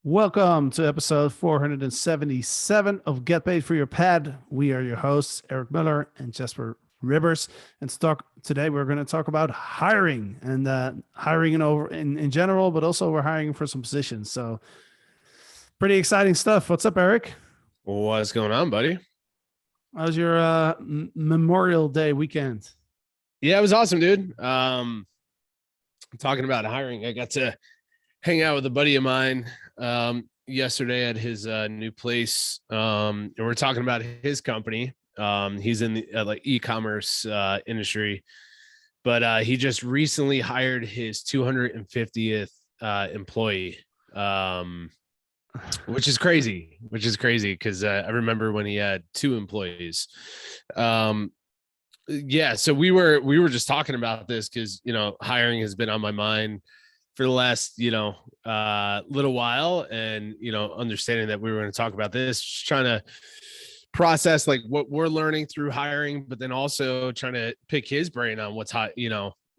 Welcome to episode 477 of Get Paid for Your Pad. We are your hosts, Eric Miller and Jesper Rivers. And today we're going to talk about hiring and hiring in general, but also we're hiring for some positions. So pretty exciting stuff. What's up, Eric? What's going on, buddy? How's your Memorial Day weekend? Yeah, it was awesome, dude. Talking about hiring, I got to hang out with a buddy of mine yesterday at his new place, and we're talking about his company. He's in the like e-commerce industry, but he just recently hired his 250th employee, which is crazy because I remember when he had 2 employees. Yeah, so we were just talking about this because hiring has been on my mind for the last little while, and understanding that we were going to talk about this, just trying to process like what we're learning through hiring, but then also trying to pick his brain on what's hot,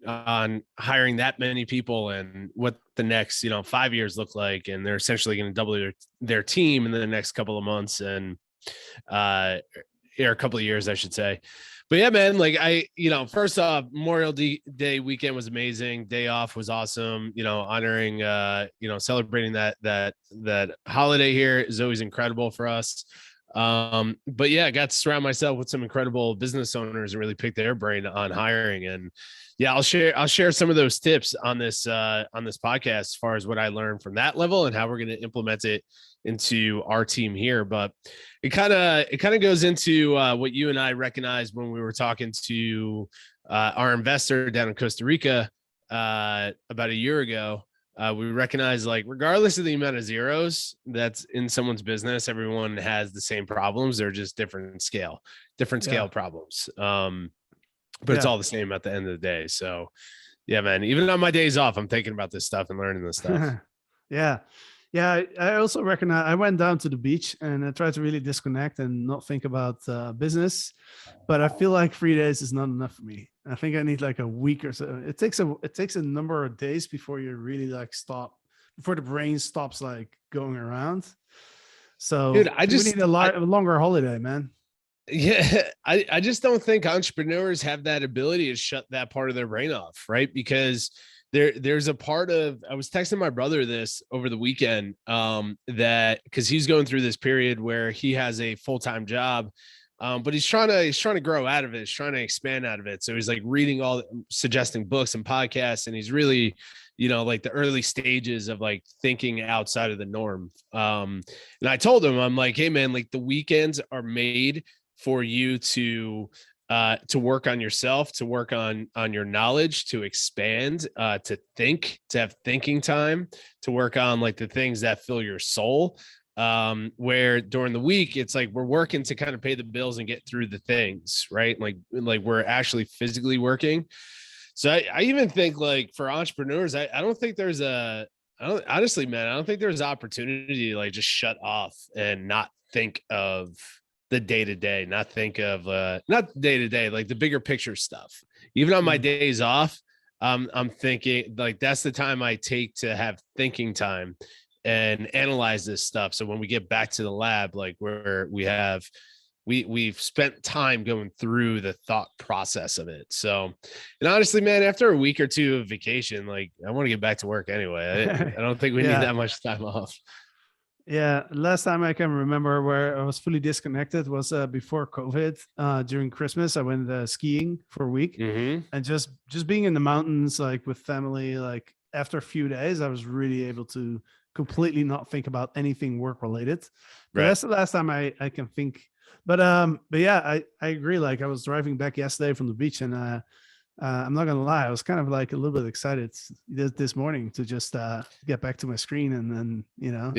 on hiring that many people and what the next 5 years look like. And they're essentially going to double their team in the next couple of months, and or a couple of years, I should say. But yeah, man, like first off, Memorial Day weekend was amazing. Day off was awesome. Honoring, celebrating that holiday here is always incredible for us. But yeah, I got to surround myself with some incredible business owners and really pick their brain on hiring. And yeah, I'll share some of those tips on this podcast as far as what I learned from that level and how we're going to implement it into our team here. But it kind of goes into what you and I recognized when we were talking to our investor down in Costa Rica about a year ago. We recognize, like, regardless of the amount of zeros that's in someone's business, everyone has the same problems. They're just different scale problems. But it's all the same at the end of the day. So yeah, man, even on my days off, I'm thinking about this stuff and learning this stuff. Yeah. I also recognize I went down to the beach and I tried to really disconnect and not think about business, but I feel like 3 days is not enough for me. I think I need like a week or so. It takes a number of days before you really before the brain stops like going around. So dude, we need a longer holiday, man. Yeah, I just don't think entrepreneurs have that ability to shut that part of their brain off, right? Because there's a part of, I was texting my brother this over the weekend, that because he's going through this period where he has a full-time job, but he's trying to grow out of it. He's trying to expand out of it. So he's like reading suggesting books and podcasts, and he's really, like the early stages of like thinking outside of the norm. And I told him, I'm like, hey man, like the weekends are made for you to work on yourself, to work on your knowledge, to expand, to think, to have thinking time, to work on like the things that fill your soul. Where during the week, it's like we're working to kind of pay the bills and get through the things, right? Like we're actually physically working. So I even think like for entrepreneurs, I don't think there's honestly, man, I don't think there's opportunity to like just shut off and not think of the day-to-day, not think of not day-to-day, like the bigger picture stuff. Even on my days off, I'm thinking like that's the time I take to have thinking time and analyze this stuff. So when we get back to the lab, like where we've spent time going through the thought process of it. So, and honestly, man, after a week or two of vacation, like I want to get back to work anyway. I don't think we need that much time off. Yeah, last time I can remember where I was fully disconnected was before COVID. During Christmas, I went skiing for a week, and just being in the mountains, like with family. Like after a few days, I was really able to completely not think about anything work related. But that's the last time I can think. But yeah, I agree. Like I was driving back yesterday from the beach, and I'm not gonna lie, I was kind of like a little bit excited this morning to just get back to my screen and then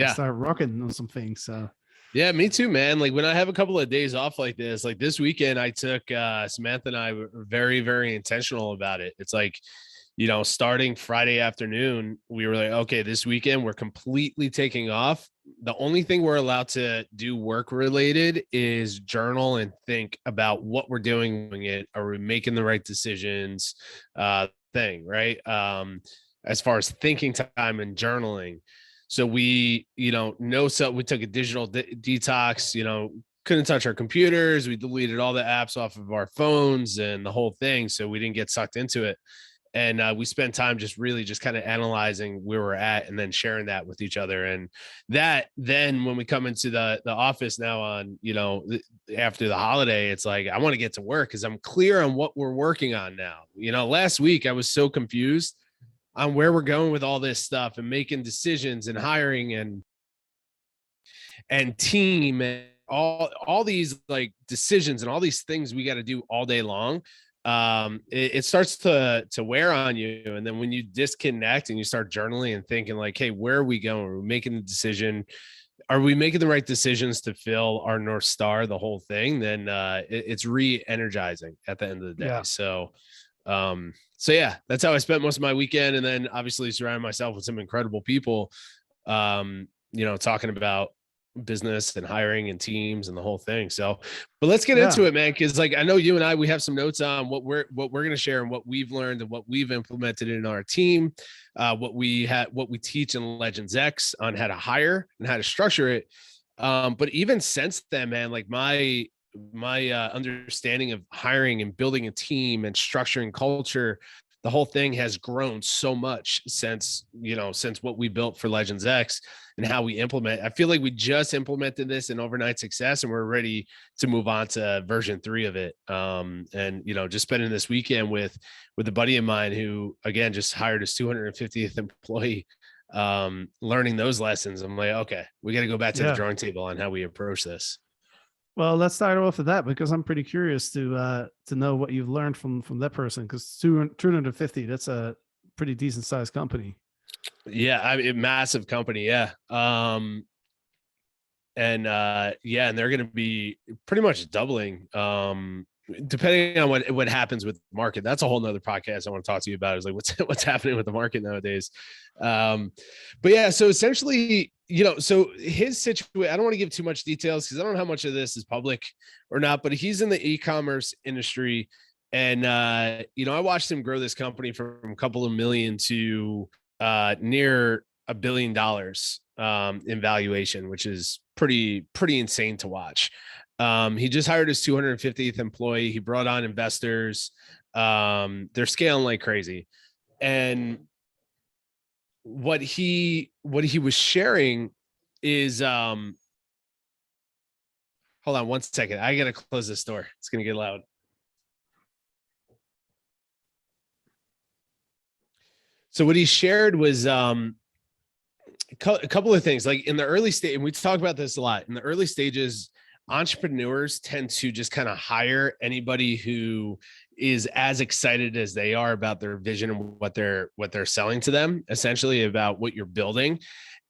start rocking on some things. So yeah, me too, man. Like when I have a couple of days off like this weekend, I took Samantha and I were very, very intentional about it. It's like, starting Friday afternoon, we were like, okay, this weekend we're completely taking off. The only thing we're allowed to do work related is journal and think about what we're doing it. Are we making the right decisions? Thing, right? As far as thinking time and journaling. So we, so we took a digital detox, couldn't touch our computers. We deleted all the apps off of our phones and the whole thing. So we didn't get sucked into it. And we spent time just kind of analyzing where we're at and then sharing that with each other. And that then when we come into the office now on, after the holiday, it's like, I want to get to work because I'm clear on what we're working on now. Last week I was so confused on where we're going with all this stuff and making decisions and hiring and team and all these like decisions and all these things we got to do all day long. It starts to wear on you. And then when you disconnect and you start journaling and thinking like, hey, where are we going? Are we making the decision? Are we making the right decisions to fill our North Star, the whole thing? Then it's re-energizing at the end of the day. Yeah. So yeah, that's how I spent most of my weekend. And then obviously surrounding myself with some incredible people, talking about business and hiring and teams and the whole thing. So, but let's get into it, man. Cause like, I know you and we have some notes on what we're going to share and what we've learned and what we've implemented in our team, what we teach in Legends X on how to hire and how to structure it. But even since then, man, like my understanding of hiring and building a team and structuring culture, the whole thing has grown so much since what we built for Legends X and how we implement. I feel like we just implemented this in overnight success and we're ready to move on to version 3 of it. And, just spending this weekend with a buddy of mine who, again, just hired his 250th employee, learning those lessons. I'm like, okay, we got to go back to the drawing table on how we approach this. Well, let's start off with that because I'm pretty curious to know what you've learned from that person, because 250, that's a pretty decent sized company. Yeah, massive company. Yeah. And they're going to be pretty much doubling, depending on what happens with the market. That's a whole nother podcast I want to talk to you about, is like what's happening with the market nowadays. But yeah, so essentially, so his situation, I don't want to give too much details because I don't know how much of this is public or not, but he's in the e-commerce industry. And, I watched him grow this company from a couple of million to near $1 billion in valuation, which is pretty insane to watch. He just hired his 250th employee. He brought on investors. They're scaling like crazy. And what he was sharing is, hold on one second. I got to close this door. It's going to get loud. So what he shared was, a couple of things. Like in the early stage, and we talk about this a lot, in the early stages, entrepreneurs tend to just kind of hire anybody who is as excited as they are about their vision and what they're selling to them, essentially about what you're building.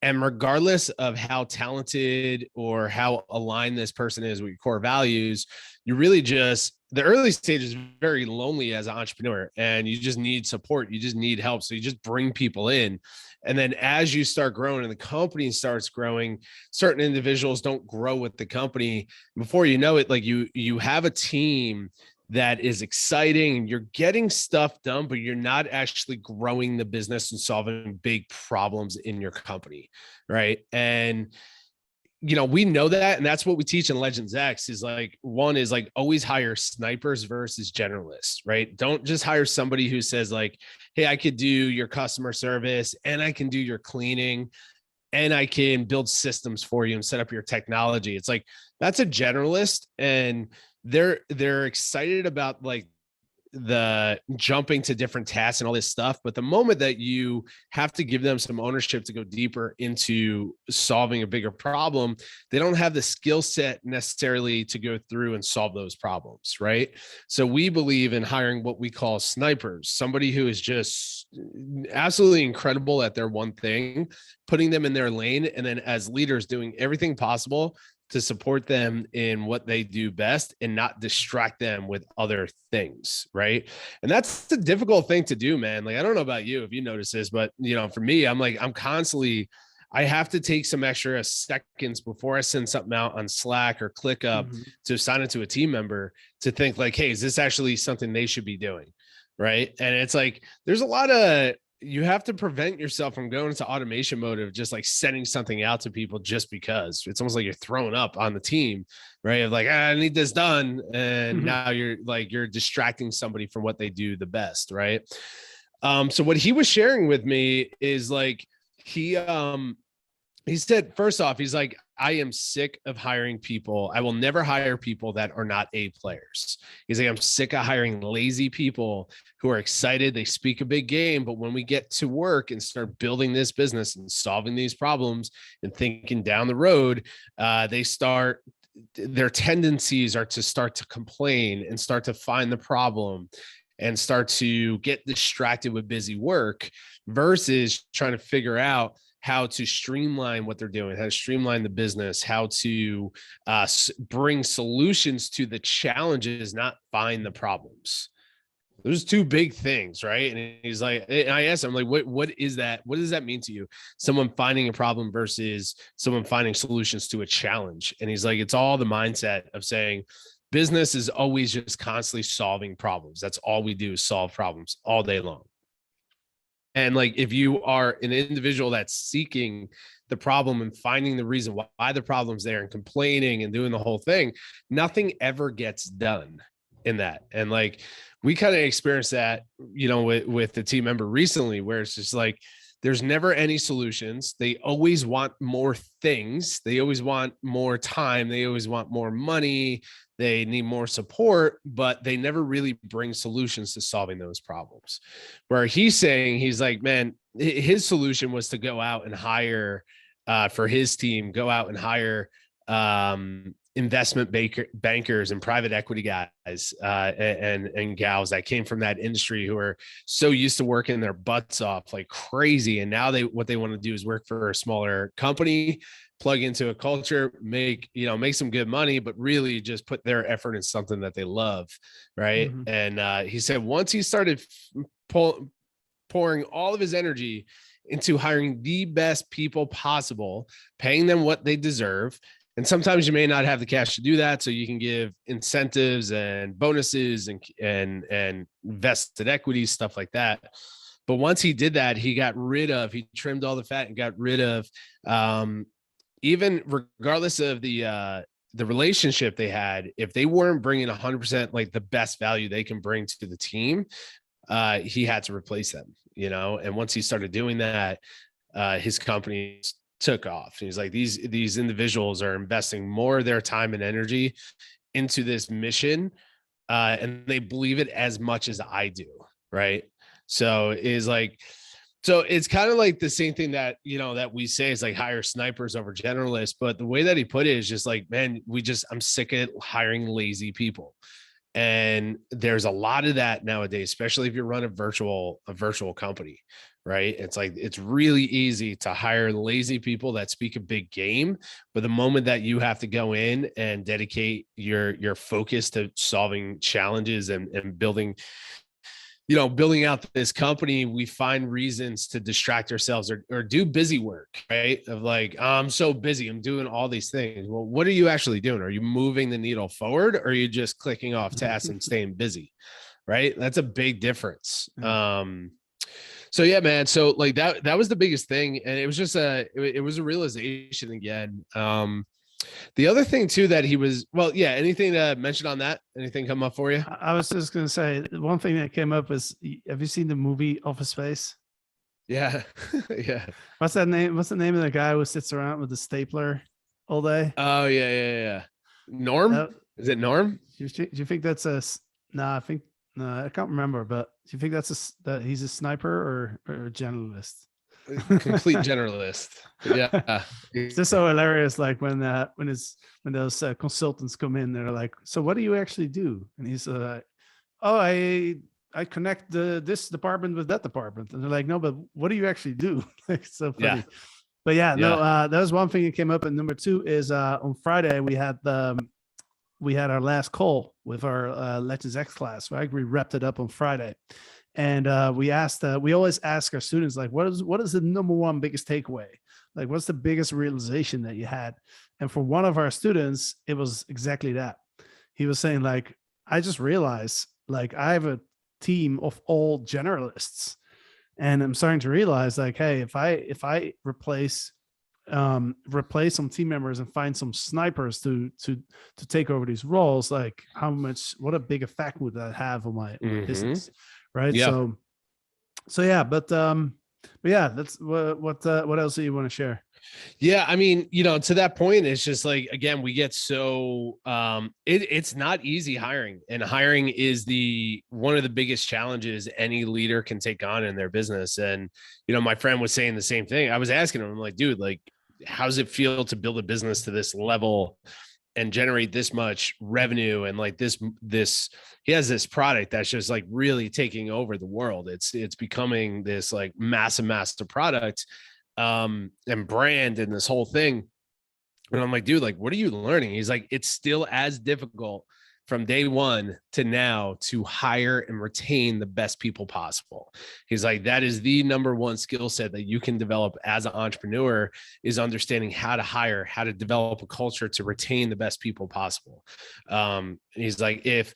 And regardless of how talented or how aligned this person is with your core values, you really just, the early stage is very lonely as an entrepreneur and you just need support. You just need help. So you just bring people in. And then as you start growing and the company starts growing, certain individuals don't grow with the company. Before you know it, like you have a team that is exciting and you're getting stuff done, but you're not actually growing the business and solving big problems in your company. Right. And, we know that. And that's what we teach in Legends X is like, one is like always hire snipers versus generalists, right? Don't just hire somebody who says like, hey, I could do your customer service and I can do your cleaning and I can build systems for you and set up your technology. It's like, that's a generalist and they're excited about like the jumping to different tasks and all this stuff. But the moment that you have to give them some ownership to go deeper into solving a bigger problem, they don't have the skill set necessarily to go through and solve those problems. Right. So we believe in hiring what we call snipers, somebody who is just absolutely incredible at their one thing, putting them in their lane. And then as leaders doing everything possible to support them in what they do best and not distract them with other things. Right. And that's a difficult thing to do, man. Like, I don't know about you, if you notice this, but for me, I have to take some extra seconds before I send something out on Slack or ClickUp to assign it to a team member to think like, hey, is this actually something they should be doing? Right. And it's like, there's a lot of, you have to prevent yourself from going into automation mode of just like sending something out to people just because. It's almost like you're throwing up on the team, right? Of like, I need this done. And now you're distracting somebody from what they do the best, right? So what he was sharing with me is like, he said, first off, he's like, I am sick of hiring people. I will never hire people that are not A players. He's like, I'm sick of hiring lazy people who are excited. They speak a big game, but when we get to work and start building this business and solving these problems and thinking down the road, their tendencies are to start to complain and start to find the problem and start to get distracted with busy work versus trying to figure out how to streamline what they're doing, how to streamline the business, how to bring solutions to the challenges, not find the problems. There's two big things, right? And he's like, and I asked him, like, what is that? What does that mean to you? Someone finding a problem versus someone finding solutions to a challenge. And he's like, it's all the mindset of saying business is always just constantly solving problems. That's all we do is solve problems all day long. And like, if you are an individual that's seeking the problem and finding the reason why the problem's there and complaining and doing the whole thing, nothing ever gets done in that. And like, we kind of experienced that, with the team member recently, where it's just like, there's never any solutions. They always want more things. They always want more time. They always want more money. They need more support, but they never really bring solutions to solving those problems. Where he's saying, he's like, man, his solution was to go out and hire for his team, go out and hire investment bankers and private equity guys and gals that came from that industry who are so used to working their butts off like crazy. And now what they want to do is work for a smaller company, plug into a culture, make some good money, but really just put their effort in something that they love. Right. Mm-hmm. And he said, once he started pouring all of his energy into hiring the best people possible, paying them what they deserve. And sometimes you may not have the cash to do that. So you can give incentives and bonuses and vested equities, stuff like that. But once he did that, he trimmed all the fat and got rid of, even regardless of the relationship they had, if they weren't bringing 100% like the best value they can bring to the team, he had to replace them, and once he started doing that, his company took off. He's like, these individuals are investing more of their time and energy into this mission, and they believe it as much as I do. Right. So it's kind of like the same thing that, that we say is like hire snipers over generalists. But the way that he put it is just like, man, I'm sick of hiring lazy people. And there's a lot of that nowadays, especially if you run a virtual company, right? It's like, it's really easy to hire lazy people that speak a big game. But the moment that you have to go in and dedicate your focus to solving challenges and building out this company, we find reasons to distract ourselves or do busy work, right? Of like, I'm so busy, I'm doing all these things. Well, what are you actually doing? Are you moving the needle forward, or are you just clicking off tasks and staying busy? Right. That's a big difference. So yeah, man. So like that was the biggest thing. And it was just it was a realization again. The other thing too, that he was, anything to mention on that? Anything come up for you? I was just going to say, one thing that came up is, have you seen the movie Office Space? Yeah. Yeah. What's that name? What's the name of the guy who sits around with the stapler all day? Oh yeah. Norm? Is it Norm? Do you think that's I can't remember, but do you think that he's a sniper or a generalist? Complete generalist. Yeah. It's just so hilarious. Like when those consultants come in, they're like, so what do you actually do? And he's like, oh, I connect this department with that department. And they're like, no, but what do you actually do? Like, so funny. Yeah. But that was one thing that came up. And number two is on Friday we had our last call with our Legends X class, right? We wrapped it up on Friday. And we always ask our students, like, what is the number one biggest takeaway? Like, what's the biggest realization that you had? And for one of our students, it was exactly that. He was saying, like, I just realized, like, I have a team of all generalists. And I'm starting to realize like, hey, if I replace some team members and find some snipers to take over these roles, like what a big effect would that have on my business, right? Yeah. So yeah, but yeah, that's what else do you want to share? Yeah, I mean, to that point, it's just like, again, we get so it's not easy hiring, and hiring is one of the biggest challenges any leader can take on in their business. And my friend was saying the same thing. I was asking him, I'm like, dude, like, how does it feel to build a business to this level and generate this much revenue? And like this he has this product that's just like really taking over the world. It's becoming this like massive product and brand and this whole thing. And I'm like, dude, like, what are you learning? He's like, it's still as difficult from day one to now to hire and retain the best people possible. He's like, that is the number one skill set that you can develop as an entrepreneur, is understanding how to hire, how to develop a culture to retain the best people possible. He's like, you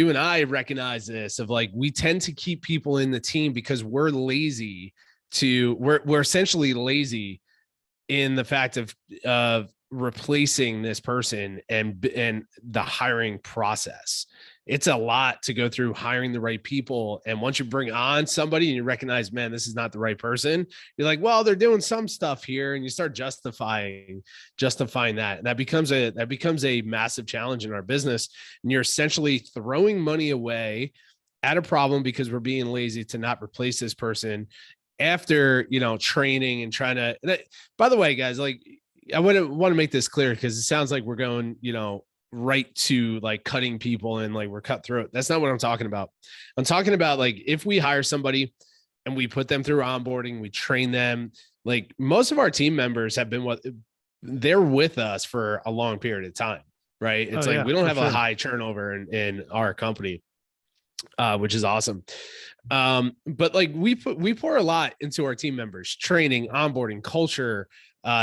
and I recognize this, of like, we tend to keep people in the team because we're lazy we're essentially lazy in the fact of replacing this person and the hiring process. It's a lot to go through hiring the right people. And once you bring on somebody and you recognize, man, this is not the right person, you're like, well, they're doing some stuff here. And you start justifying that. And that becomes a massive challenge in our business. And you're essentially throwing money away at a problem because we're being lazy to not replace this person after, training and trying to. By the way, guys, like, I want to make this clear, because it sounds like we're going, right to like cutting people and like we're cutthroat. That's not what I'm talking about. I'm talking about, like, if we hire somebody and we put them through onboarding, we train them. Like, most of our team members have been they're with us for a long period of time, right? It's we don't have a high turnover in our company, which is awesome. But like, we pour a lot into our team members: training, onboarding, culture,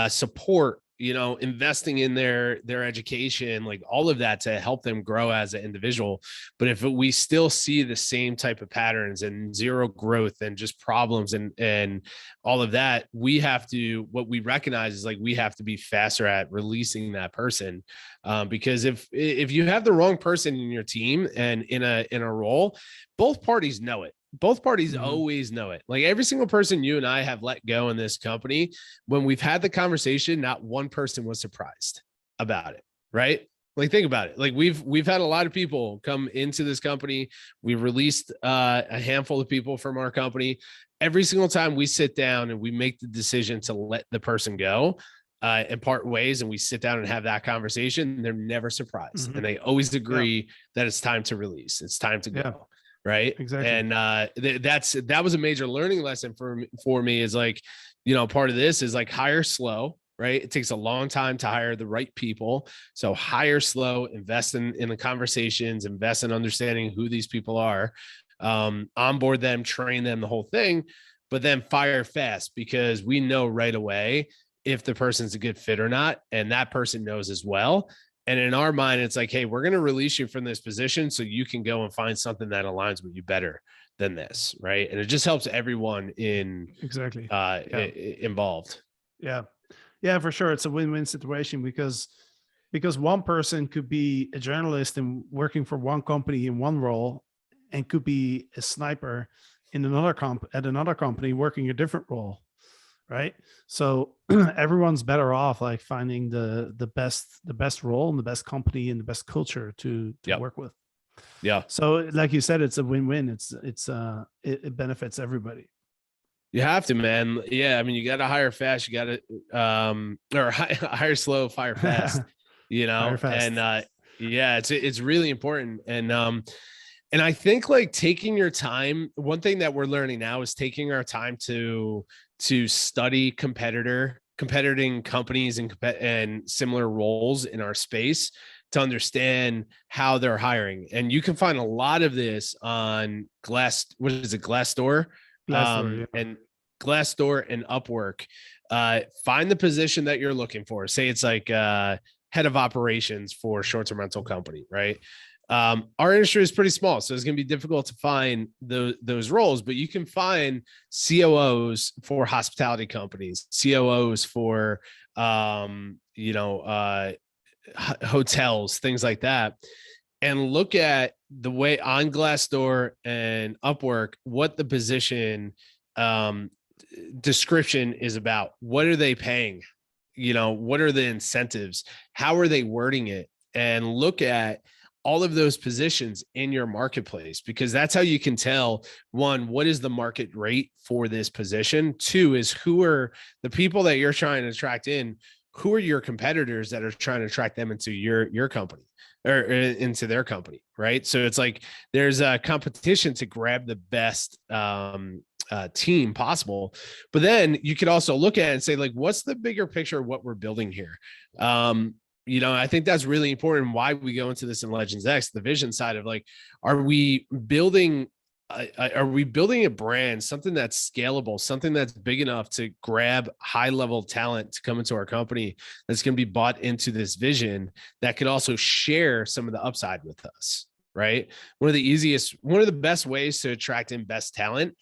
support, investing in their education, like all of that to help them grow as an individual. But if we still see the same type of patterns and zero growth and just problems and all of that, what we recognize is, like, we have to be faster at releasing that person. Because if you have the wrong person in your team and in a role, both parties know it. Both parties always know it. Like, every single person you and I have let go in this company, when we've had the conversation, not one person was surprised about it. Right? Like, think about it. Like, we've had a lot of people come into this company. We've released a handful of people from our company. Every single time we sit down and we make the decision to let the person go and part ways, and we sit down and have that conversation, they're never surprised. And they always agree that it's time to release. It's time to go. Right. Exactly. And that was a major learning lesson for me, is like, part of this is like, hire slow. Right. It takes a long time to hire the right people. So hire slow, invest in the conversations, invest in understanding who these people are, onboard them, train them, the whole thing, but then fire fast, because we know right away if the person's a good fit or not. And that person knows as well. And in our mind, it's like, hey, we're going to release you from this position so you can go and find something that aligns with you better than this. Right. And it just helps everyone involved. Yeah. Yeah, for sure. It's a win-win situation, because one person could be a journalist and working for one company in one role, and could be a sniper in another company working a different role. Right. So everyone's better off like finding the best role and the best company and the best culture to work with. Yeah. So like you said, it's a win-win. It benefits everybody. You have to, man. Yeah. I mean, you got to hire fast. You got to, or hire slow, fire fast, Fire fast. And it's really important. And I think, like, taking your time, one thing that we're learning now is taking our time to study competing companies and similar roles in our space, to understand how they're hiring. And you can find a lot of this on Glassdoor? And Glassdoor and Upwork. Find the position that you're looking for. Say it's like head of operations for short-term rental company, right? Our industry is pretty small, so it's going to be difficult to find those roles, but you can find COOs for hospitality companies, COOs for, hotels, things like that, and look at the way on Glassdoor and Upwork, what the position description is about. What are they paying? What are the incentives? How are they wording it? And look at all of those positions in your marketplace, because that's how you can tell, one, what is the market rate for this position? Two is, who are the people that you're trying to attract in? Who are your competitors that are trying to attract them into your company or into their company, right? So it's like there's a competition to grab the best team possible. But then you could also look at it and say, like, what's the bigger picture of what we're building here? I think that's really important. Why we go into this in Legends X, the vision side of, like, are we building a brand, something that's scalable, something that's big enough to grab high level talent to come into our company, that's going to be bought into this vision, that could also share some of the upside with us, right? One of the best ways to attract in best talent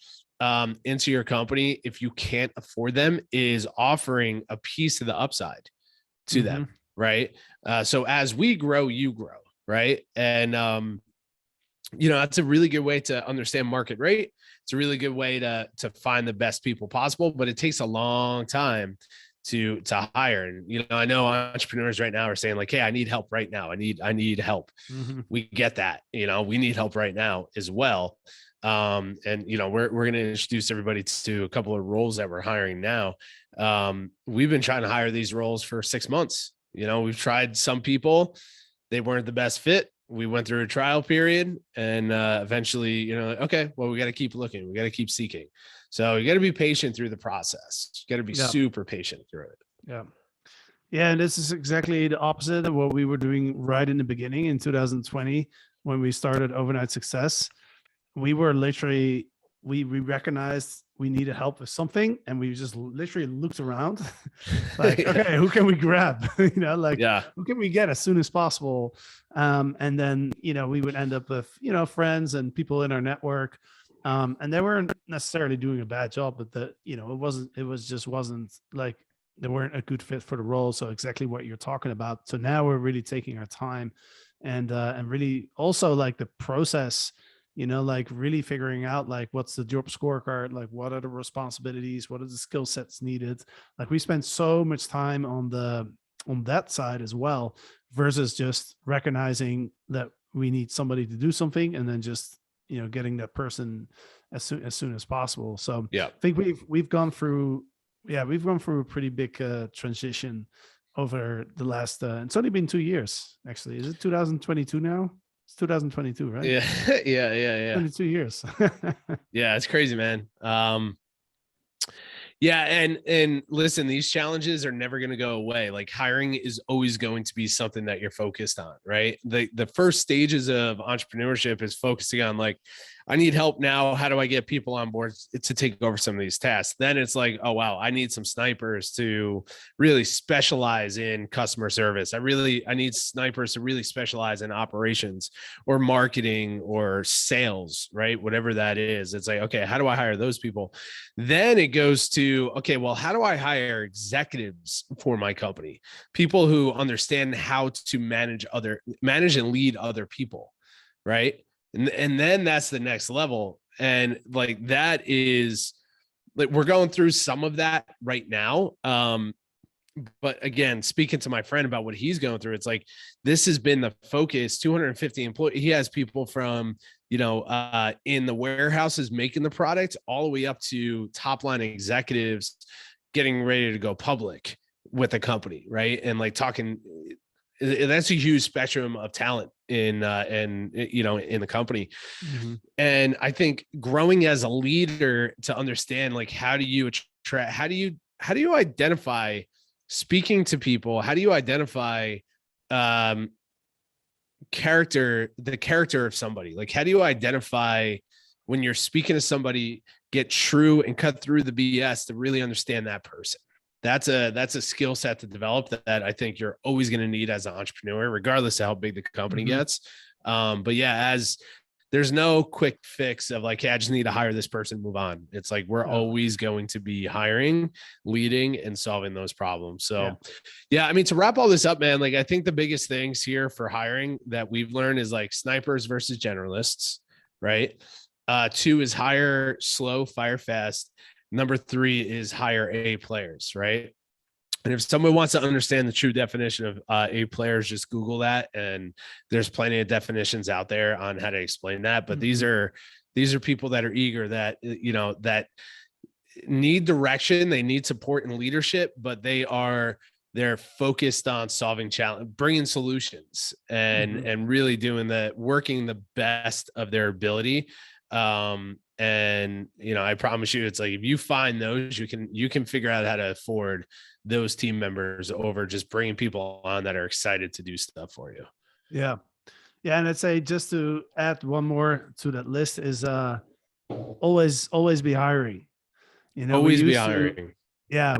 into your company, if you can't afford them, is offering a piece of the upside to them, right? So as we grow, you grow, right? And that's a really good way to understand market rate. It's a really good way to find the best people possible, but it takes a long time to hire. And I know entrepreneurs right now are saying, like, hey, I need help right now. I need help. We get that. We need help right now as well. And we're going to introduce everybody to a couple of roles that we're hiring now. We've been trying to hire these roles for 6 months. We've tried some people, they weren't the best fit. We went through a trial period, and eventually, okay, well, we got to keep looking. We got to keep seeking. So you got to be patient through the process. You got to be super patient through it. Yeah. Yeah. And this is exactly the opposite of what we were doing right in the beginning in 2020, when we started Overnight Success. We were literally, we recognized we needed help with something, and we just literally looked around like, okay, who can we grab? Who can we get as soon as possible? And then, we would end up with, friends and people in our network. And they weren't necessarily doing a bad job, but it wasn't like they weren't a good fit for the role. So exactly what you're talking about. So now we're really taking our time and really also like the process, like really figuring out, like, what's the job scorecard, like what are the responsibilities, what are the skill sets needed. Like, we spend so much time on that side as well, versus just recognizing that we need somebody to do something and then just, getting that person as soon as possible. So yeah, I think we've gone through a pretty big transition over the last, it's only been 2 years, actually. Is it 2022 now? It's 2022, right? Yeah. Yeah. 22 years. Yeah. It's crazy, man. Yeah. And listen, these challenges are never going to go away. Like, hiring is always going to be something that you're focused on, right? The first stages of entrepreneurship is focusing on, like, I need help now. How do I get people on board to take over some of these tasks? Then it's like, oh, wow, I need some snipers to really specialize in customer service. I need snipers to really specialize in operations or marketing or sales, right? Whatever that is. It's like, okay, how do I hire those people? Then it goes to, okay, well, how do I hire executives for my company? People who understand how to manage and lead other people, right? And then that's the next level. And like, that is like, we're going through some of that right now. But again, speaking to my friend about what he's going through, it's like, this has been the focus. 250 employees. He has people from, in the warehouses making the product, all the way up to top line executives getting ready to go public with the company, right? And like talking, that's a huge spectrum of talent in the company. And I think growing as a leader to understand, like, how do you identify speaking to people? How do you identify the character of somebody? Like, how do you identify when you're speaking to somebody, get true and cut through the BS to really understand that person? That's a skill set to develop that I think you're always going to need as an entrepreneur, regardless of how big the company gets. But yeah, as there's no quick fix of like, hey, I just need to hire this person, move on. It's like, we're always going to be hiring, leading, and solving those problems. So yeah, I mean, to wrap all this up, man, like I think the biggest things here for hiring that we've learned is like snipers versus generalists, right? 2 is hire slow, fire fast. Number 3 is hire A players, right? And if someone wants to understand the true definition of A players, just Google that. And there's plenty of definitions out there on how to explain that. But these are people that are eager, that, you know, that need direction. They need support and leadership, but they're focused on solving challenge, bringing solutions, and really doing working the best of their ability. And you know, I promise you, it's like, if you find those, you can figure out how to afford those team members over just bringing people on that are excited to do stuff for you. Yeah. And I'd say, just to add one more to that list, is always be hiring. You know, always be hiring.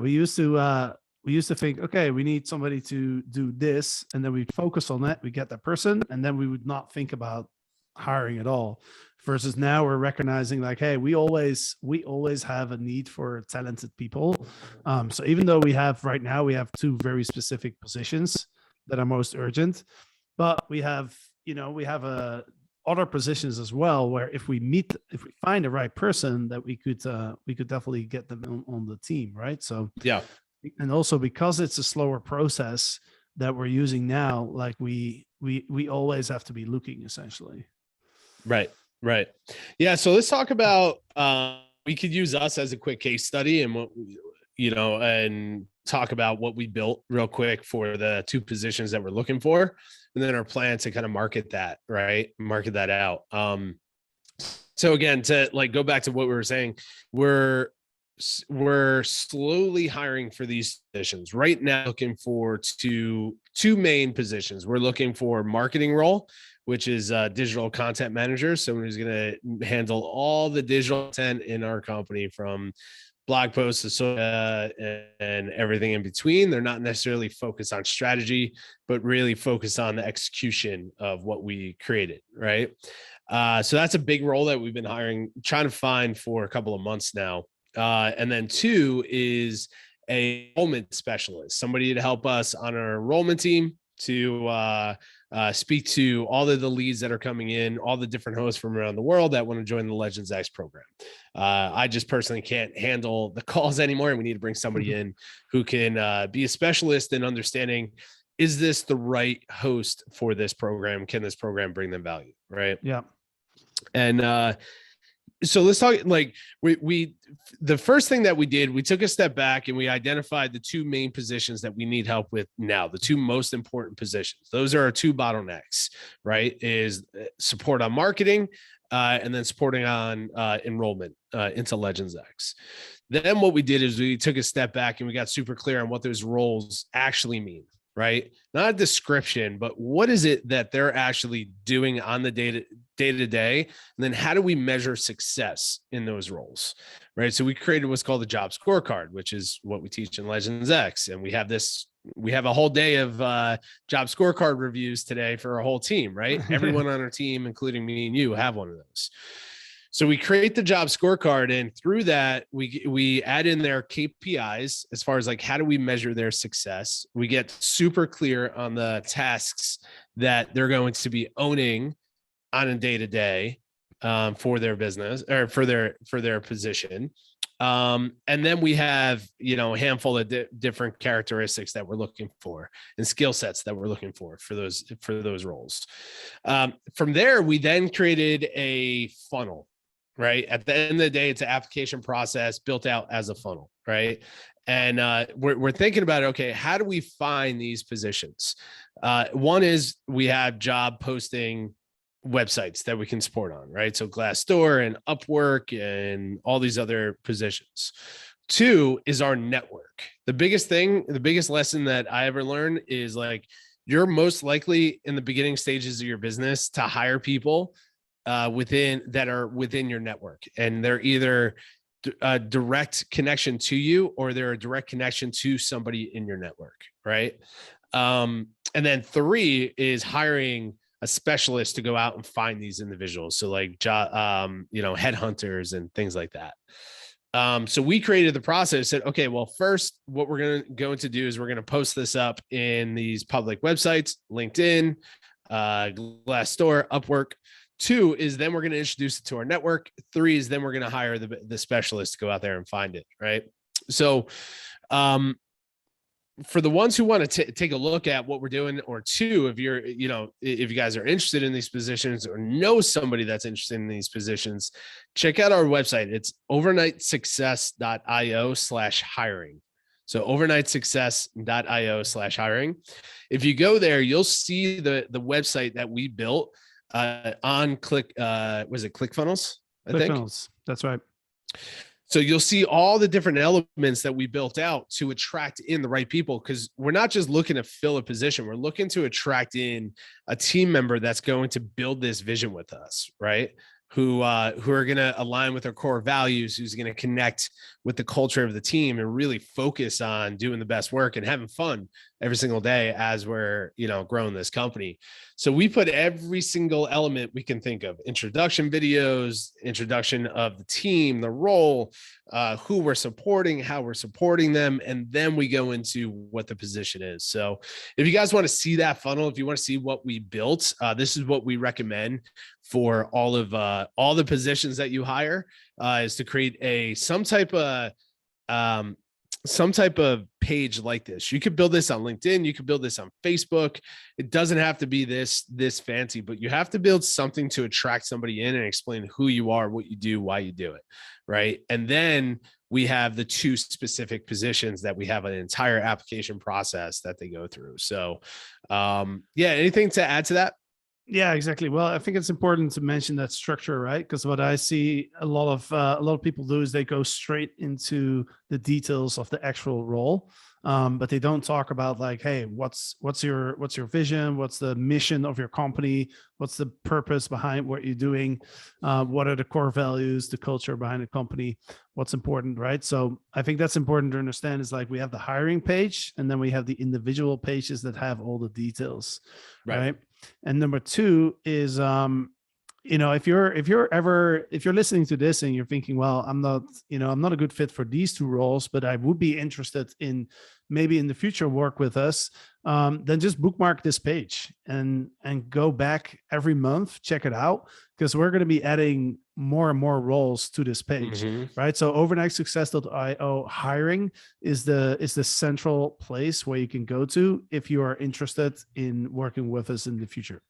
We used to think, okay, we need somebody to do this, and then we'd focus on that, we get that person, and then we would not think about hiring at all. Versus now we're recognizing like, hey, we always have a need for talented people. So even though we have 2 very specific positions that are most urgent, but we have other positions as well, where if we find the right person, that we could definitely get them on the team, right? So yeah. And also, because it's a slower process that we're using now, like we always have to be looking, essentially. Right. Yeah. So let's talk about, we could use us as a quick case study, and what, you know, and talk about what we built real quick for the 2 positions that we're looking for, and then our plan to kind of market that out. So again, to like go back to what we were saying, we're slowly hiring for these positions right now, looking for two main positions. We're looking for marketing role, which is digital content manager, someone who's going to handle all the digital content in our company, from blog posts to social and everything in between. They're not necessarily focused on strategy, but really focused on the execution of what we created, right? So that's a big role that we've been trying to find for a couple of months now. And then 2 is a enrollment specialist, somebody to help us on our enrollment team to speak to all of the leads that are coming in, all the different hosts from around the world that want to join the Legends X program. I just personally can't handle the calls anymore, and we need to bring somebody in who can be a specialist in understanding, is this the right host for this program? Can this program bring them value? Right. Yeah. And so let's talk, like the first thing that we did, we took a step back and we identified the 2 main positions that we need help with now, the 2 most important positions. Those are our 2 bottlenecks, right? Is support on marketing, and then supporting on enrollment into Legends X. Then what we did is we took a step back and we got super clear on what those roles actually mean, right? Not a description, but what is it that they're actually doing on the day to day? And then how do we measure success in those roles, right? So we created what's called the job scorecard, which is what we teach in Legends X. And we have a whole day of job scorecard reviews today for our whole team, right? Everyone on our team, including me and you, have one of those. So we create the job scorecard, and through that, we add in their KPIs as far as like, how do we measure their success? We get super clear on the tasks that they're going to be owning on a day-to-day for their business, or for their position. And then we have, you know, a handful of different characteristics that we're looking for and skill sets that we're looking for those roles. From there, we then created a funnel. Right. At the end of the day, it's an application process built out as a funnel. Right. And we're thinking about, okay, how do we find these positions? One is we have job posting websites that we can support on, right? So Glassdoor and Upwork and all these other positions. 2 is our network. The biggest lesson that I ever learned is like, you're most likely in the beginning stages of your business to hire people within your network, and they're either a direct connection to you, or they're a direct connection to somebody in your network, right? And then 3 is hiring a specialist to go out and find these individuals. So like, headhunters and things like that. So we created the process, said, okay, well, first, what we're going to do is we're going to post this up in these public websites, LinkedIn, Glassdoor, Upwork. 2 is then we're going to introduce it to our network. 3 is then we're going to hire the specialist to go out there and find it. Right. So, for the ones who want to take a look at what we're doing, or 2, if you guys are interested in these positions or know somebody that's interested in these positions, check out our website. It's overnightsuccess.io/hiring. So overnightsuccess.io/hiring. If you go there, you'll see the website that we built on ClickFunnels? ClickFunnels. That's right. So you'll see all the different elements that we built out to attract in the right people, because we're not just looking to fill a position. We're looking to attract in a team member that's going to build this vision with us, right? Who are going to align with our core values, who's going to connect with the culture of the team and really focus on doing the best work and having fun every single day as we're, growing this company. So we put every single element we can think of: introduction videos, introduction of the team, the role, who we're supporting, how we're supporting them. And then we go into what the position is. So if you guys want to see that funnel, if you want to see what we built, this is what we recommend for all the positions that you hire, is to create some type of page like this. You could build this on LinkedIn. You could build this on Facebook. It doesn't have to be this fancy, but you have to build something to attract somebody in and explain who you are, what you do, why you do it. Right. And then we have the 2 specific positions that we have an entire application process that they go through. So, anything to add to that? Yeah, exactly. Well, I think it's important to mention that structure, right? Because what I see a lot of people do is they go straight into the details of the actual role, but they don't talk about like, hey, what's your vision? What's the mission of your company? What's the purpose behind what you're doing? What are the core values, the culture behind the company? What's important, right? So I think that's important to understand. Is like we have the hiring page, and then we have the individual pages that have all the details, right? And number 2 is, if you're listening to this and you're thinking, well, I'm not a good fit for these 2 roles, but I would be interested in maybe in the future work with us, then just bookmark this page and go back every month, check it out, because we're going to be adding more and more roles to this page, right? So overnightsuccess.io hiring is the central place where you can go to if you are interested in working with us in the future.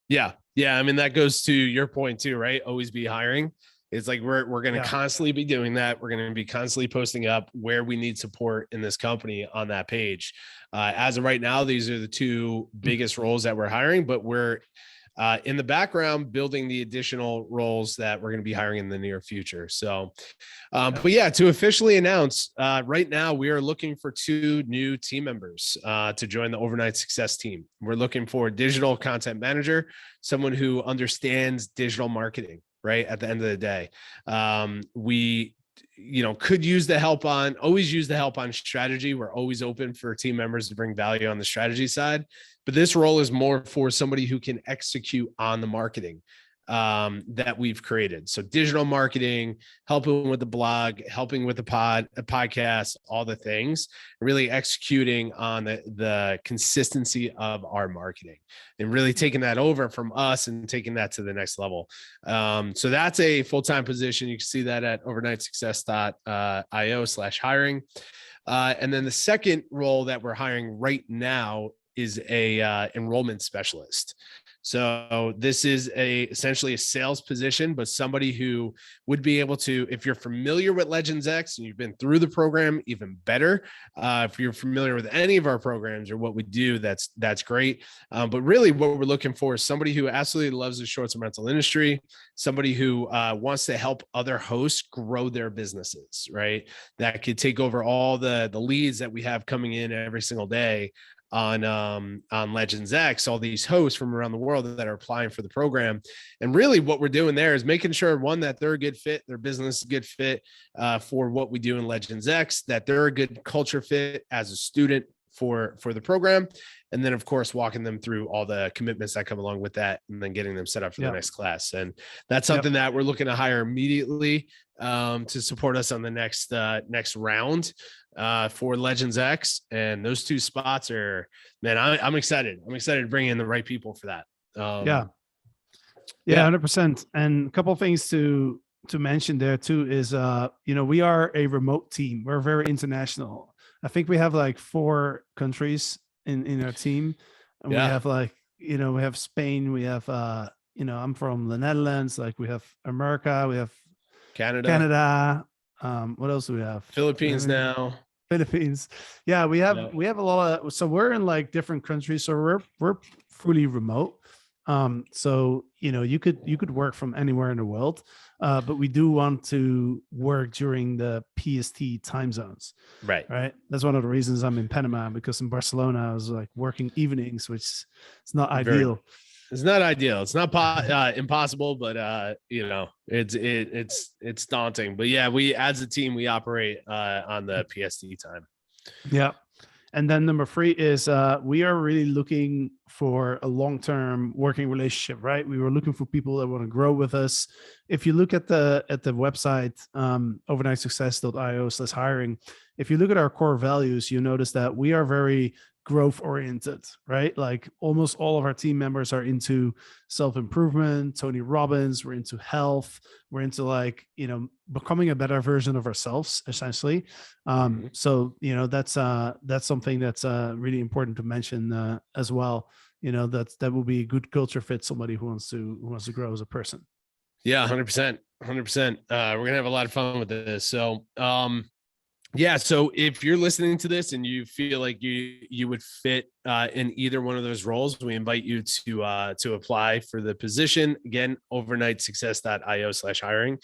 Yeah. I mean, that goes to your point too, right? Always be hiring. It's like we're going to constantly be doing that. We're going to be constantly posting up where we need support in this company on that page. As of right now, these are the 2 biggest roles that we're hiring, but we're in the background building the additional roles that we're going to be hiring in the near future. So, to officially announce, right now we are looking for 2 new team members to join the Overnight Success team. We're looking for a digital content manager, someone who understands digital marketing, right? At the end of the day, we could always use the help on strategy. We're always open for team members to bring value on the strategy side, but this role is more for somebody who can execute on the marketing that we've created. So digital marketing, helping with the blog, helping with the podcast, all the things, really executing on the consistency of our marketing and really taking that over from us and taking that to the next level. So that's a full-time position. You can see that at overnightsuccess.io/hiring. And then the second role that we're hiring right now is a enrollment specialist. So this is essentially a sales position, but somebody who would be able to, if you're familiar with Legends X and you've been through the program, even better. If you're familiar with any of our programs or what we do, that's great. But really what we're looking for is somebody who absolutely loves the short-term rental industry, somebody who wants to help other hosts grow their businesses, right? That could take over all the leads that we have coming in every single day on Legends X, all these hosts from around the world that are applying for the program. And really what we're doing there is making sure, one, that they're a good fit, their business is a good fit for what we do in Legends X, that they're a good culture fit as a student for the program. And then of course, walking them through all the commitments that come along with that, and then getting them set up for the next class. And that's something that we're looking to hire immediately to support us on the next round for Legends X. And those 2 spots are, man, I'm excited. I'm excited to bring in the right people for that. Yeah, 100%. And a couple of things to mention there too is, we are a remote team. We're very international. I think we have like 4 countries in our team, and we have like, we have Spain, we have, I'm from the Netherlands. Like we have America, we have Canada. What else do we have? Philippines now. Philippines. Yeah, we have a lot of, so we're in like different countries. So we're fully remote. So, you could work from anywhere in the world, but we do want to work during the PST time zones. Right. That's one of the reasons I'm in Panama, because in Barcelona I was like working evenings, which is not ideal. It's not ideal. It's not impossible, but it's daunting. But yeah, we as a team, we operate on the PST time. Yeah. And then number 3 is we are really looking for a long-term working relationship, right? We were looking for people that want to grow with us. If you look at the website, overnightsuccess.io/hiring, if you look at our core values, you notice that we are very growth oriented, right? Like almost all of our team members are into self-improvement, Tony Robbins, we're into health, we're into like, becoming a better version of ourselves, essentially. So, that's something that's really important to mention as well. That will be a good culture fit, somebody who wants to grow as a person. Yeah, 100%. We're going to have a lot of fun with this. So, so if you're listening to this and you feel like you would fit in either one of those roles, we invite you to apply for the position. Again, overnightsuccess.io/hiring.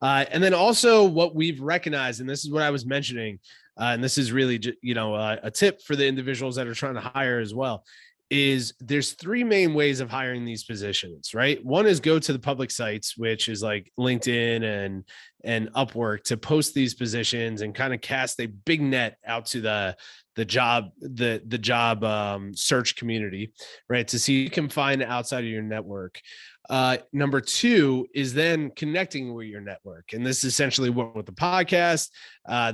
And then also what we've recognized, and this is what I was mentioning, and this is really a tip for the individuals that are trying to hire as well, is there's 3 main ways of hiring these positions, right? One is go to the public sites, which is like LinkedIn and Upwork, to post these positions and kind of cast a big net out to the job search community, right? To see who you can find outside of your network. Number 2 is then connecting with your network. And this is essentially what with the podcast.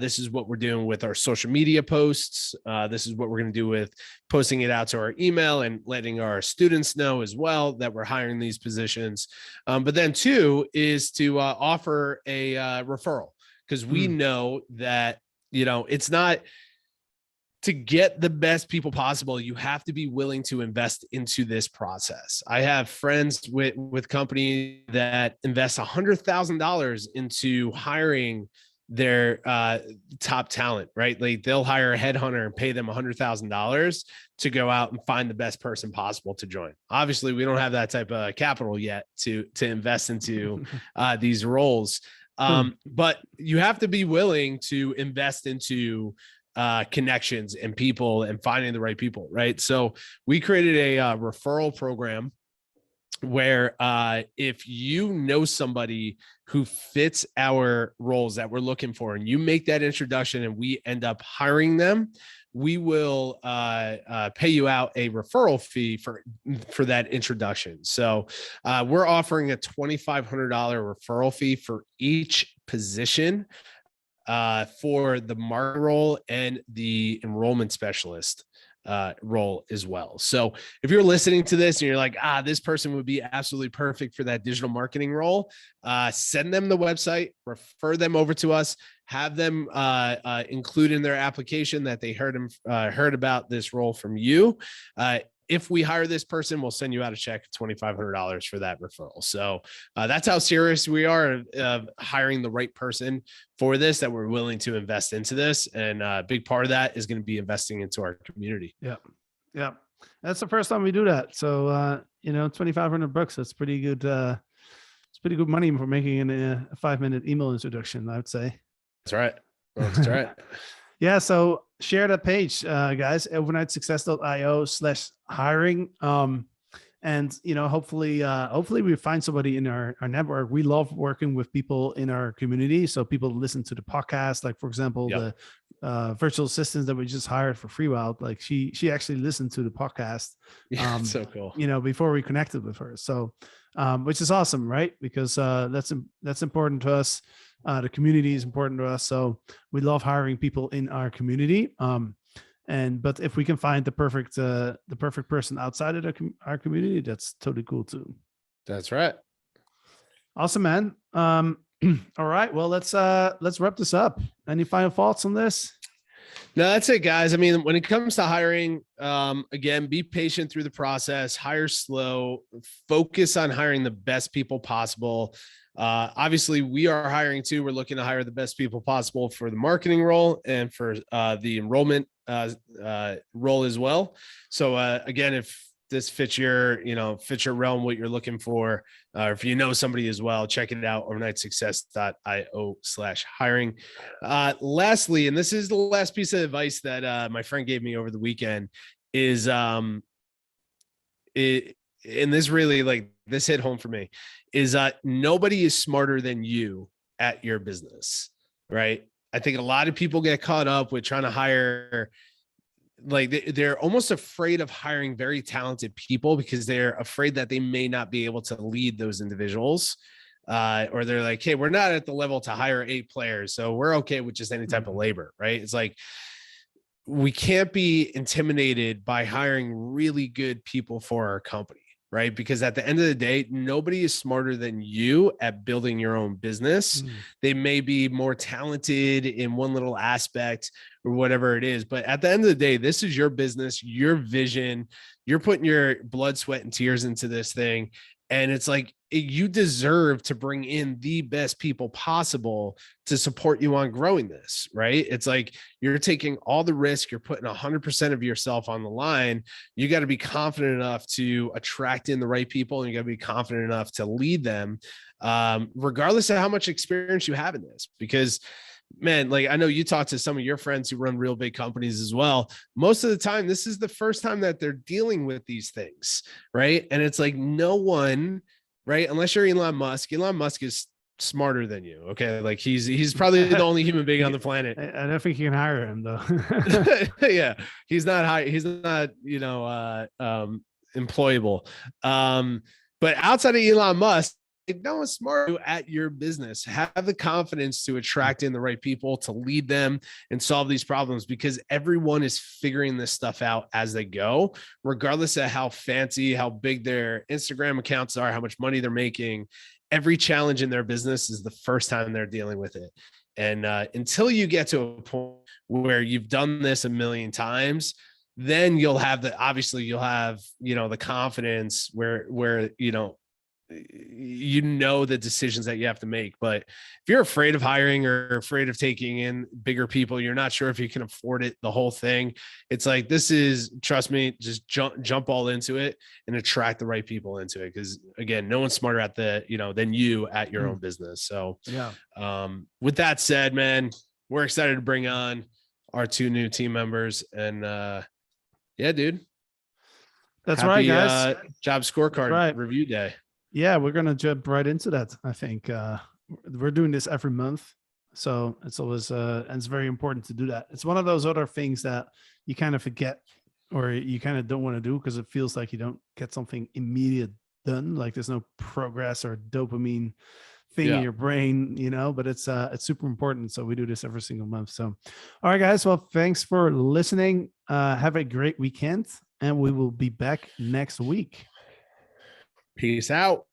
This is what we're doing with our social media posts. This is what we're going to do with posting it out to our email and letting our students know as well that we're hiring these positions. But then 2 is to offer a referral, because we know that, it's not, to get the best people possible, you have to be willing to invest into this process. I have friends with companies that invest $100,000 into hiring their top talent, right? Like they'll hire a headhunter and pay them $100,000 to go out and find the best person possible to join. Obviously, we don't have that type of capital yet to invest into these roles. But you have to be willing to invest into connections and people and finding the right people, right? So we created a referral program where if you know somebody who fits our roles that we're looking for, and you make that introduction and we end up hiring them, we will pay you out a referral fee for that introduction. So we're offering a $2,500 referral fee for each position for the marketing role and the enrollment specialist role as well. So if you're listening to this and you're like, this person would be absolutely perfect for that digital marketing role, send them the website, refer them over to us, have them include in their application that they heard about this role from you. If we hire this person, we'll send you out a check of $2,500 for that referral. So that's how serious we are of hiring the right person for this, that we're willing to invest into this. And a big part of that is going to be investing into our community. Yeah. Yeah. That's the first time we do that. So, $2,500, that's pretty good. It's pretty good money for making a 5-minute email introduction, I would say. That's right. That's right. Yeah. So share that page, guys, overnightsuccess.io/hiring. And, hopefully we find somebody in our network. We love working with people in our community. So people listen to the podcast, like, for example, virtual assistants that we just hired for FreeWild, like she actually listened to the podcast. Yeah, so cool. Before we connected with her. So, which is awesome, right? Because that's important to us. The community is important to us. So we love hiring people in our community. But if we can find the perfect person outside of our community, that's totally cool too. That's right. Awesome, man. All right. Well, let's wrap this up. Any final thoughts on this? No, that's it, guys. I mean, when it comes to hiring, again, be patient through the process, hire slow, focus on hiring the best people possible. Obviously, we are hiring too. We're looking to hire the best people possible for the marketing role and for the enrollment role as well. So again, if this fits your realm, what you're looking for, or if you know somebody as well, check it out, overnightsuccess.io/hiring. Lastly, and this is the last piece of advice that my friend gave me over the weekend, is and this really, like, this hit home for me, is nobody is smarter than you at your business, right? I think a lot of people get caught up with trying to hire, like they're almost afraid of hiring very talented people because they're afraid that they may not be able to lead those individuals. Or they're like, hey, we're not at the level to hire 8 players, so we're okay with just any type of labor, right? It's like, we can't be intimidated by hiring really good people for our company, right? Because at the end of the day, nobody is smarter than you at building your own business. They may be more talented in one little aspect or whatever it is, but at the end of the day, this is your business, your vision. You're putting your blood, sweat, and tears into this thing. And it's like, you deserve to bring in the best people possible to support you on growing this, right? It's like, you're taking all the risk, you're putting 100% of yourself on the line. You got to be confident enough to attract in the right people, and you got to be confident enough to lead them, regardless of how much experience you have in this. Because, man, like, I know you talk to some of your friends who run real big companies as well. Most of the time, this is the first time that they're dealing with these things, right? And it's like, no one, right? Unless you're Elon Musk is smarter than you. Okay. Like, he's probably the only human being on the planet. I don't think you can hire him though. Yeah. He's not employable. But outside of Elon Musk, no one's smart at your business. Have the confidence to attract in the right people to lead them and solve these problems, because everyone is figuring this stuff out as they go, regardless of how fancy, how big their Instagram accounts are, how much money they're making. Every challenge in their business is the first time they're dealing with it. And until you get to a point where you've done this a million times, then you'll have the confidence where the decisions that you have to make. But if you're afraid of hiring or afraid of taking in bigger people, you're not sure if you can afford it, the whole thing, it's like, trust me, just jump all into it and attract the right people into it. Because again, no one's smarter at than you at your own business. So yeah. With that said, man, we're excited to bring on our 2 new team members, and yeah, dude. That's Happy, right, guys. Job scorecard review day. Yeah, we're gonna jump right into that. I think we're doing this every month, so it's always and it's very important to do that. It's one of those other things that you kind of forget, or you kind of don't want to do, because it feels like you don't get something immediate done. Like, there's no progress or dopamine thing in your brain, But it's super important. So we do this every single month. So, all right, guys. Well, thanks for listening. Have a great weekend, and we will be back next week. Peace out.